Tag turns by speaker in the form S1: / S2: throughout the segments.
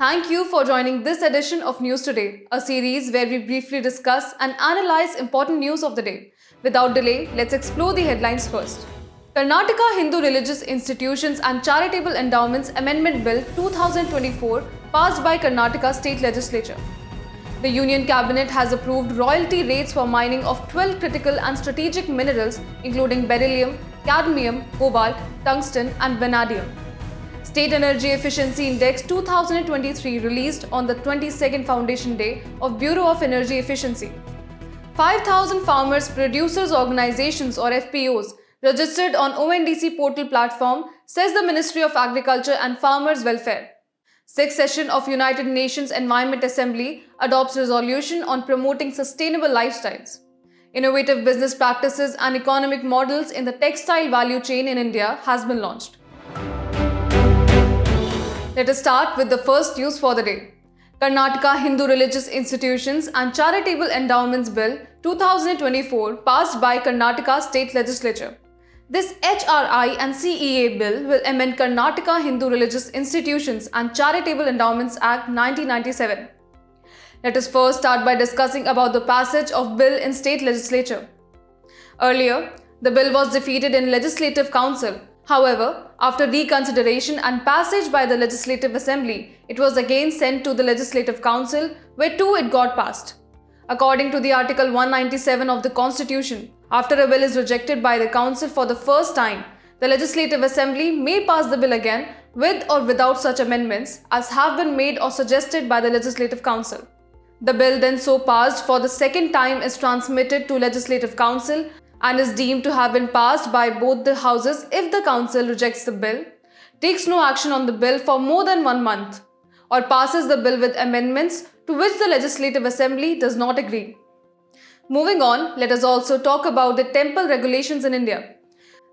S1: Thank you for joining this edition of News Today, a series where we briefly discuss and analyze important news of the day. Without delay, let's explore the headlines first. Karnataka Hindu Religious Institutions and Charitable Endowments Amendment Bill 2024 passed by Karnataka State Legislature. The Union Cabinet has approved royalty rates for mining of 12 critical and strategic minerals including beryllium, cadmium, cobalt, tungsten and vanadium. State Energy Efficiency Index 2023 released on the 22nd Foundation Day of Bureau of Energy Efficiency. 5,000 Farmers Producers Organizations or FPOs registered on ONDC portal platform, says the Ministry of Agriculture and Farmers Welfare. 6th session of United Nations Environment Assembly adopts resolution on promoting sustainable lifestyles. Innovative business practices and economic models in the textile value chain in India has been launched. Let us start with the first news for the day. Karnataka Hindu Religious Institutions and Charitable Endowments Bill 2024 passed by Karnataka State Legislature. This HRI and CEA bill will amend Karnataka Hindu Religious Institutions and Charitable Endowments Act 1997. Let us first start by discussing about the passage of bill in state legislature. Earlier, the bill was defeated in Legislative Council. However, after reconsideration and passage by the Legislative Assembly, it was again sent to the Legislative Council, where too it got passed. According to the Article 197 of the Constitution, after a bill is rejected by the Council for the first time, the Legislative Assembly may pass the bill again with or without such amendments as have been made or suggested by the Legislative Council. The bill then so passed for the second time is transmitted to Legislative Council and is deemed to have been passed by both the houses if the Council rejects the bill, takes no action on the bill for more than 1 month, or passes the bill with amendments to which the Legislative Assembly does not agree. Moving on, let us also talk about the temple regulations in India.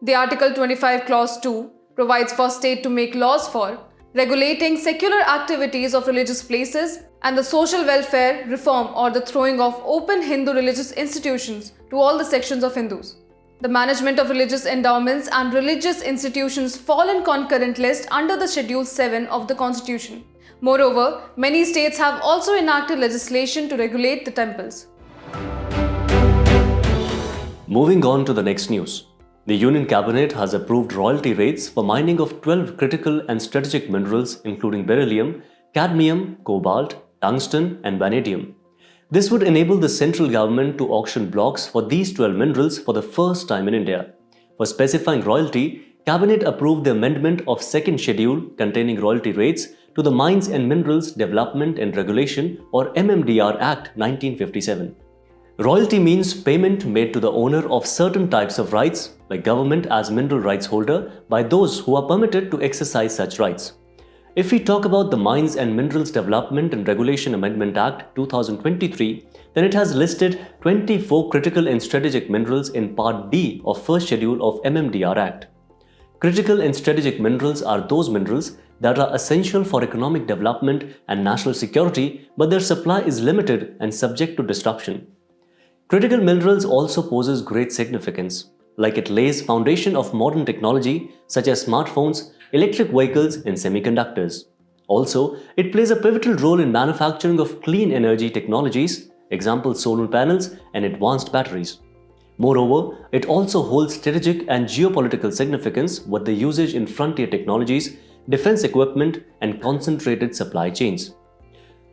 S1: The Article 25 Clause 2 provides for state to make laws for regulating secular activities of religious places and the social welfare reform or the throwing of open Hindu religious institutions to all the sections of Hindus. The management of religious endowments and religious institutions fall in concurrent list under the Schedule 7 of the Constitution. Moreover, many states have also enacted legislation to regulate the temples.
S2: Moving on to the next news. The Union Cabinet has approved royalty rates for mining of 12 critical and strategic minerals including beryllium, cadmium, cobalt, tungsten and vanadium. This would enable the central government to auction blocks for these 12 minerals for the first time in India. For specifying royalty, Cabinet approved the amendment of second schedule containing royalty rates to the Mines and Minerals Development and Regulation or MMDR Act 1957. Royalty means payment made to the owner of certain types of rights, like government as mineral rights holder, by those who are permitted to exercise such rights. If we talk about the Mines and Minerals Development and Regulation Amendment Act 2023, then it has listed 24 critical and strategic minerals in Part D of First Schedule of MMDR Act. Critical and strategic minerals are those minerals that are essential for economic development and national security, but their supply is limited and subject to disruption. Critical minerals also poses great significance, like it lays foundation of modern technology such as smartphones, electric vehicles and semiconductors. Also, it plays a pivotal role in manufacturing of clean energy technologies, example solar panels and advanced batteries. Moreover, it also holds strategic and geopolitical significance with the usage in frontier technologies, defense equipment and concentrated supply chains.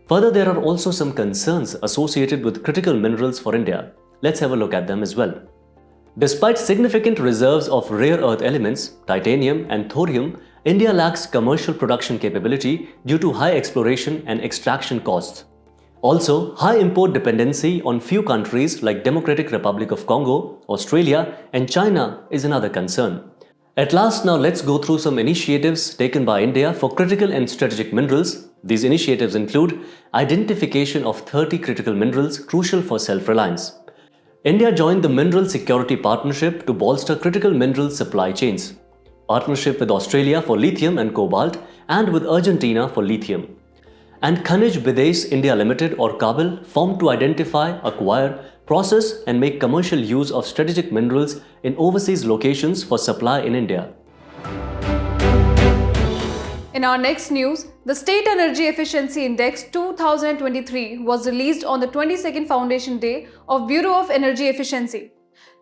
S2: Further, there are also some concerns associated with critical minerals for India. Let's have a look at them as well. Despite significant reserves of rare earth elements, titanium and thorium, India lacks commercial production capability due to high exploration and extraction costs. Also, high import dependency on few countries like Democratic Republic of Congo, Australia and China is another concern. At last, now let's go through some initiatives taken by India for critical and strategic minerals. These initiatives include identification of 30 critical minerals crucial for self-reliance. India joined the Mineral Security Partnership to bolster critical mineral supply chains. Partnership with Australia for lithium and cobalt and with Argentina for lithium. And Khanij Bidesh India Limited or KABIL formed to identify, acquire, process and make commercial use of strategic minerals in overseas locations for supply in India.
S1: In our next news, the State Energy Efficiency Index 2023 was released on the 22nd Foundation Day of Bureau of Energy Efficiency.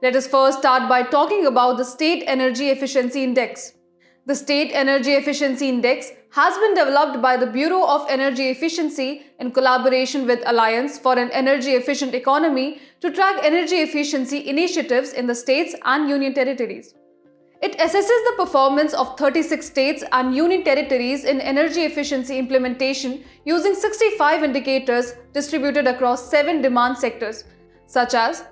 S1: Let us first start by talking about the State Energy Efficiency Index. The State Energy Efficiency Index has been developed by the Bureau of Energy Efficiency in collaboration with Alliance for an Energy Efficient Economy to track energy efficiency initiatives in the states and union territories. It assesses the performance of 36 states and union territories in energy efficiency implementation using 65 indicators distributed across 7 demand sectors, such as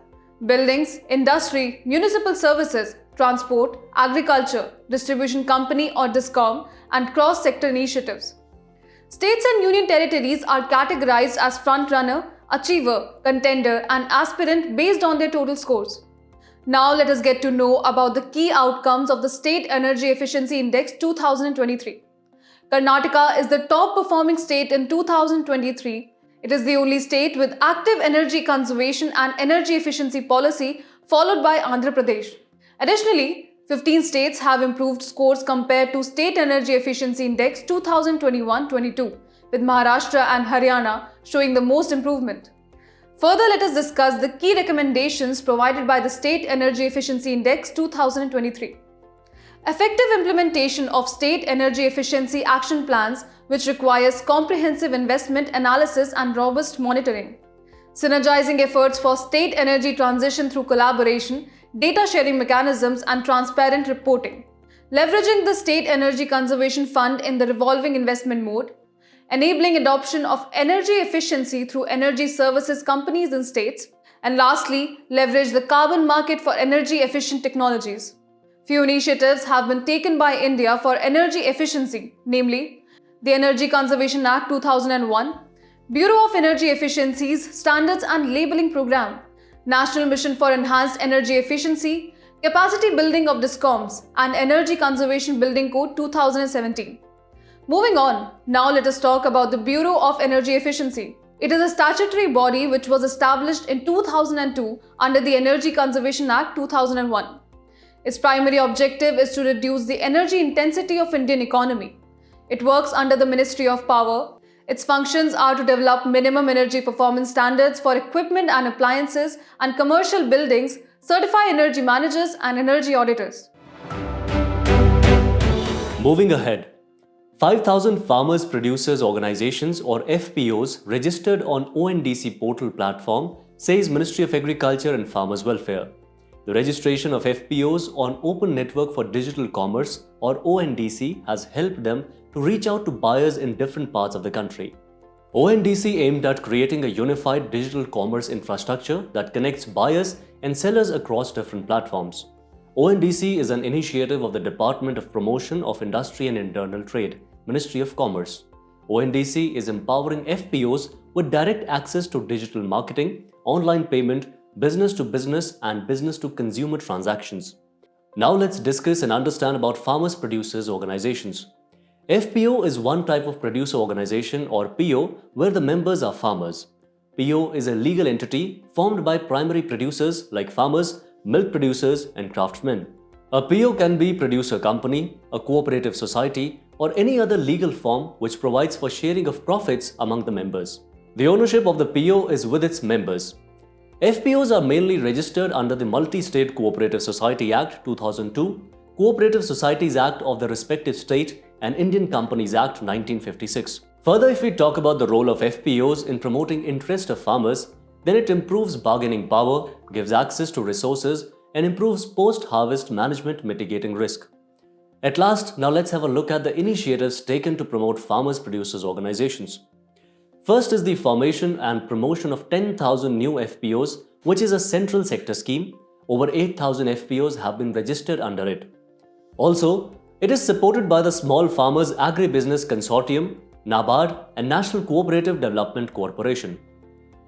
S1: buildings, industry, municipal services, transport, agriculture, distribution company or DISCOM, and cross-sector initiatives. States and union territories are categorized as front-runner, achiever, contender, and aspirant based on their total scores. Now let us get to know about the key outcomes of the State Energy Efficiency Index 2023. Karnataka is the top performing state in 2023. It is the only state with active energy conservation and energy efficiency policy, followed by Andhra Pradesh. Additionally, 15 states have improved scores compared to State Energy Efficiency Index 2021-22, with Maharashtra and Haryana showing the most improvement. Further, let us discuss the key recommendations provided by the State Energy Efficiency Index 2023. Effective implementation of state energy efficiency action plans, which requires comprehensive investment analysis and robust monitoring. Synergizing efforts for state energy transition through collaboration, data sharing mechanisms, and transparent reporting. Leveraging the State Energy Conservation Fund in the revolving investment mode. Enabling adoption of energy efficiency through energy services companies in states, and lastly, leverage the carbon market for energy efficient technologies. Few initiatives have been taken by India for energy efficiency, namely the Energy Conservation Act 2001, Bureau of Energy Efficiency's Standards and Labeling Program, National Mission for Enhanced Energy Efficiency, Capacity Building of DISCOMs, and Energy Conservation Building Code 2017. Moving on, now let us talk about the Bureau of Energy Efficiency. It is a statutory body which was established in 2002 under the Energy Conservation Act 2001. Its primary objective is to reduce the energy intensity of Indian economy. It works under the Ministry of Power. Its functions are to develop minimum energy performance standards for equipment and appliances and commercial buildings, certify energy managers and energy auditors.
S2: Moving ahead, 5,000 Farmers Producers Organizations or FPOs registered on ONDC portal platform, says Ministry of Agriculture and Farmers Welfare. The registration of FPOs on Open Network for Digital Commerce or ONDC has helped them to reach out to buyers in different parts of the country. ONDC aimed at creating a unified digital commerce infrastructure that connects buyers and sellers across different platforms. ONDC is an initiative of the Department of Promotion of Industry and Internal Trade, Ministry of Commerce. ONDC is empowering FPOs with direct access to digital marketing, online payment, business-to-business and business-to-consumer transactions. Now let's discuss and understand about Farmers Producers Organizations. FPO is one type of producer organization or PO where the members are farmers. PO is a legal entity formed by primary producers like farmers, milk producers, and craftsmen. A PO can be producer company, a cooperative society, or any other legal form which provides for sharing of profits among the members. The ownership of the PO is with its members. FPOs are mainly registered under the Multi-State Cooperative Society Act 2002, Cooperative Societies Act of the respective state, and Indian Companies Act 1956. Further, if we talk about the role of FPOs in promoting interest of farmers, then it improves bargaining power, gives access to resources, and improves post-harvest management, mitigating risk. At last, now let's have a look at the initiatives taken to promote farmers producers organizations. First is the formation and promotion of 10,000 new FPOs, which is a central sector scheme. Over 8,000 FPOs have been registered under it. Also, it is supported by the Small Farmers Agribusiness Consortium, NABARD, and National Cooperative Development Corporation.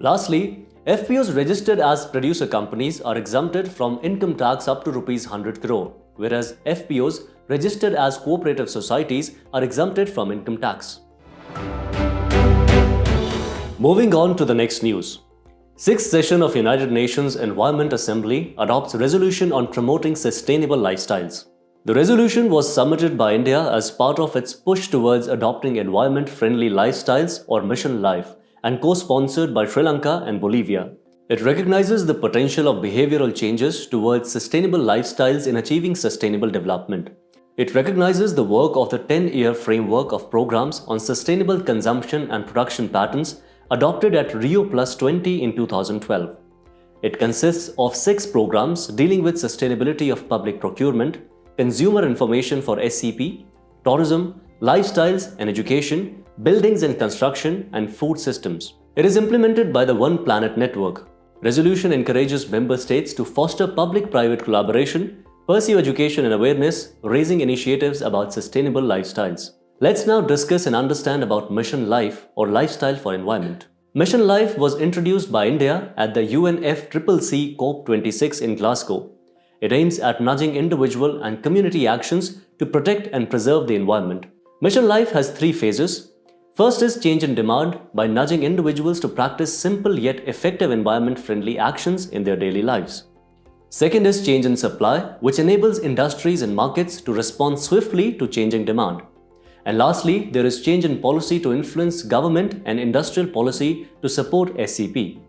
S2: Lastly, FPOs registered as producer companies are exempted from income tax up to Rs 100 crore, whereas FPOs registered as cooperative societies are exempted from income tax. Moving on to the next news. 6th session of United Nations Environment Assembly adopts resolution on promoting sustainable lifestyles. The resolution was submitted by India as part of its push towards adopting environment-friendly lifestyles or Mission Life and co-sponsored by Sri Lanka and Bolivia. It recognizes the potential of behavioral changes towards sustainable lifestyles in achieving sustainable development. It recognizes the work of the 10-year framework of programs on sustainable consumption and production patterns adopted at Rio Plus 20 in 2012. It consists of 6 programs dealing with sustainability of public procurement, consumer information for SCP, tourism, lifestyles and education, buildings and construction, and food systems. It is implemented by the One Planet Network. Resolution encourages member states to foster public-private collaboration, pursue education and awareness, raising initiatives about sustainable lifestyles. Let's now discuss and understand about Mission Life or Lifestyle for Environment. Mission Life was introduced by India at the UNFCCC COP26 in Glasgow. It aims at nudging individual and community actions to protect and preserve the environment. Mission Life has 3 phases. First is change in demand by nudging individuals to practice simple yet effective environment-friendly actions in their daily lives. Second is change in supply, which enables industries and markets to respond swiftly to changing demand. And lastly, there is change in policy to influence government and industrial policy to support SCP.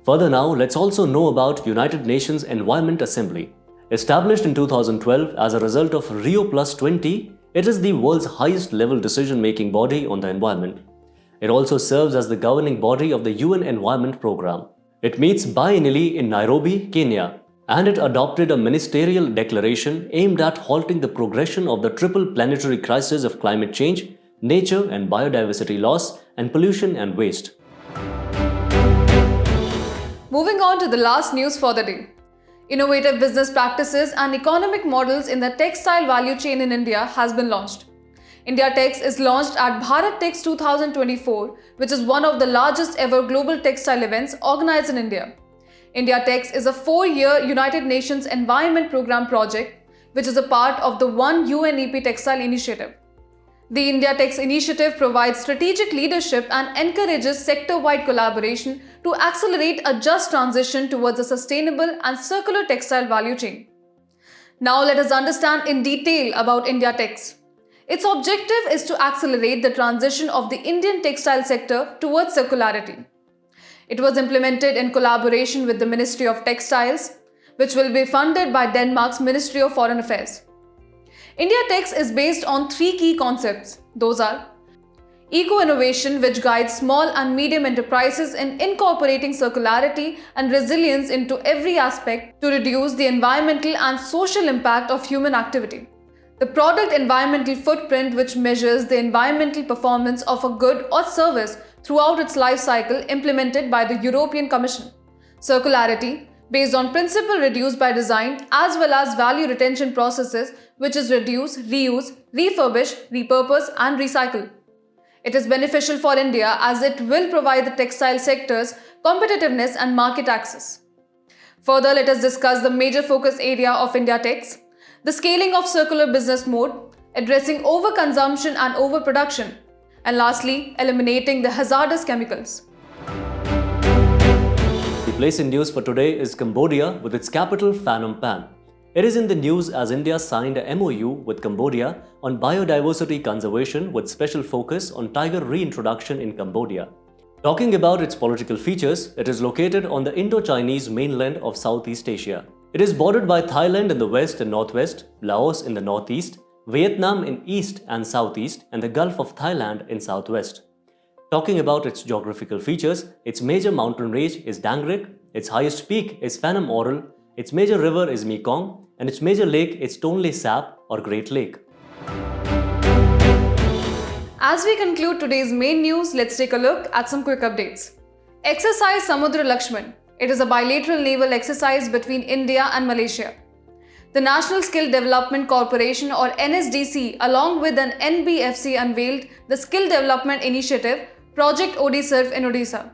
S2: Further now, let's also know about United Nations Environment Assembly. Established in 2012 as a result of Rio Plus 20, it is the world's highest level decision-making body on the environment. It also serves as the governing body of the UN Environment Programme. It meets biennially in Nairobi, Kenya, and it adopted a ministerial declaration aimed at halting the progression of the triple planetary crisis of climate change, nature and biodiversity loss, and pollution and waste.
S1: Moving on to the last news for the day. Innovative business practices and economic models in the textile value chain in India has been launched. IndiaTex is launched at BHARAT TEX 2024, which is one of the largest ever global textile events organized in India. IndiaTex is a 4-year United Nations Environment Programme project, which is a part of the One UNEP Textile Initiative. The IndiaTex initiative provides strategic leadership and encourages sector-wide collaboration to accelerate a just transition towards a sustainable and circular textile value chain. Now let us understand in detail about IndiaTex. Its objective is to accelerate the transition of the Indian textile sector towards circularity. It was implemented in collaboration with the Ministry of Textiles, which will be funded by Denmark's Ministry of Foreign Affairs. IndiaTex is based on 3 key concepts. Those are eco-innovation, which guides small and medium enterprises in incorporating circularity and resilience into every aspect to reduce the environmental and social impact of human activity. The product environmental footprint, which measures the environmental performance of a good or service throughout its life cycle, implemented by the European Commission. Circularity, based on principle reduce by design as well as value retention processes, which is reduce, reuse, refurbish, repurpose and recycle. It is beneficial for India as it will provide the textile sector's competitiveness and market access. Further, let us discuss the major focus area of IndiaTex, the scaling of circular business mode, addressing overconsumption and overproduction, and lastly, eliminating the hazardous chemicals.
S2: The place in news for today is Cambodia with its capital Phnom Penh. It is in the news as India signed a MOU with Cambodia on biodiversity conservation with special focus on tiger reintroduction in Cambodia. Talking about its political features, it is located on the Indo-Chinese mainland of Southeast Asia. It is bordered by Thailand in the west and northwest, Laos in the northeast, Vietnam in east and southeast, and the Gulf of Thailand in southwest. Talking about its geographical features, its major mountain range is Dangrek, its highest peak is Phnom Oral, its major river is Mekong, and its major lake is Tonle Sap or Great Lake.
S1: As we conclude today's main news, let's take a look at some quick updates. Exercise Samudra Lakshman. It is a bilateral naval exercise between India and Malaysia. The National Skill Development Corporation or NSDC along with an NBFC unveiled the Skill Development Initiative Project ODSIRF in Odisha.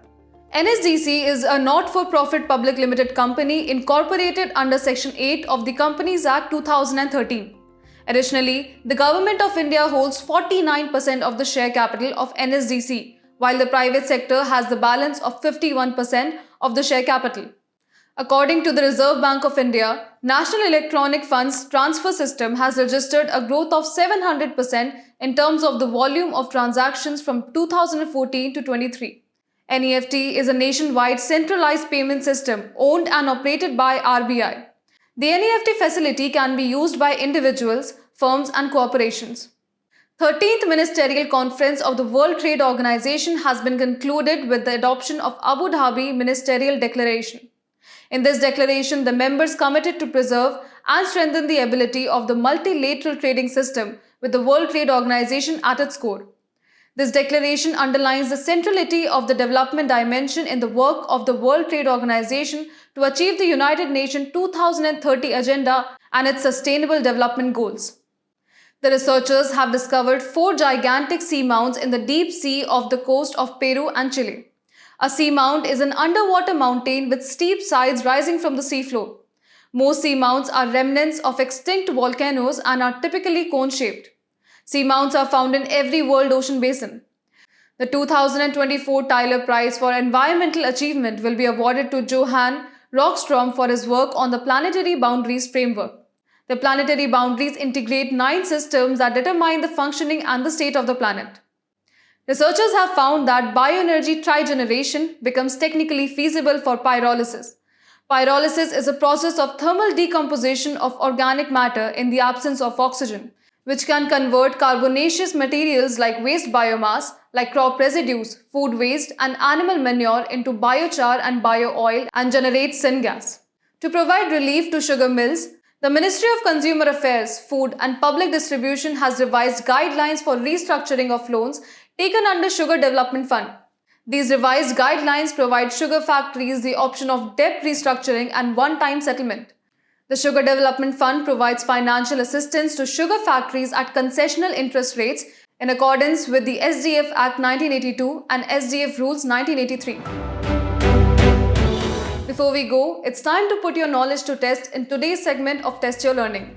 S1: NSDC is a not-for-profit public limited company incorporated under Section 8 of the Companies Act 2013. Additionally, the Government of India holds 49% of the share capital of NSDC, while the private sector has the balance of 51% of the share capital. According to the Reserve Bank of India, National Electronic Funds Transfer System has registered a growth of 700% in terms of the volume of transactions from 2014 to 23. NEFT is a nationwide centralized payment system owned and operated by RBI. The NEFT facility can be used by individuals, firms and corporations. 13th Ministerial Conference of the World Trade Organization has been concluded with the adoption of Abu Dhabi Ministerial Declaration. In this declaration, the members committed to preserve and strengthen the ability of the multilateral trading system with the World Trade Organization at its core. This declaration underlines the centrality of the development dimension in the work of the World Trade Organization to achieve the United Nations 2030 Agenda and its sustainable development goals. The researchers have discovered 4 gigantic seamounts in the deep sea off the coast of Peru and Chile. A seamount is an underwater mountain with steep sides rising from the seafloor. Most seamounts are remnants of extinct volcanoes and are typically cone-shaped. Seamounts are found in every world ocean basin. The 2024 Tyler Prize for Environmental Achievement will be awarded to Johan Rockstrom for his work on the Planetary Boundaries Framework. The planetary boundaries integrate 9 systems that determine the functioning and the state of the planet. Researchers have found that bioenergy trigeneration becomes technically feasible for pyrolysis. Pyrolysis is a process of thermal decomposition of organic matter in the absence of oxygen, which can convert carbonaceous materials like waste biomass, like crop residues, food waste, and animal manure into biochar and bio-oil and generate syngas. To provide relief to sugar mills, the Ministry of Consumer Affairs, Food and Public Distribution has revised guidelines for restructuring of loans taken under Sugar Development Fund. These revised guidelines provide sugar factories the option of debt restructuring and one-time settlement. The Sugar Development Fund provides financial assistance to sugar factories at concessional interest rates in accordance with the SDF Act 1982 and SDF Rules 1983. Before we go, it's time to put your knowledge to test in today's segment of Test Your Learning.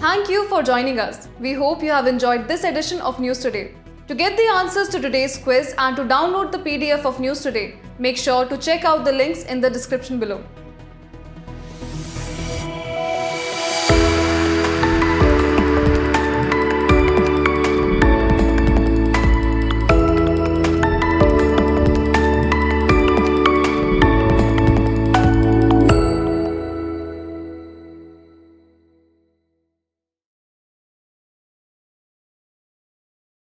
S1: Thank you for joining us. We hope you have enjoyed this edition of News Today. To get the answers to today's quiz and to download the PDF of News Today, make sure to check out the links in the description below.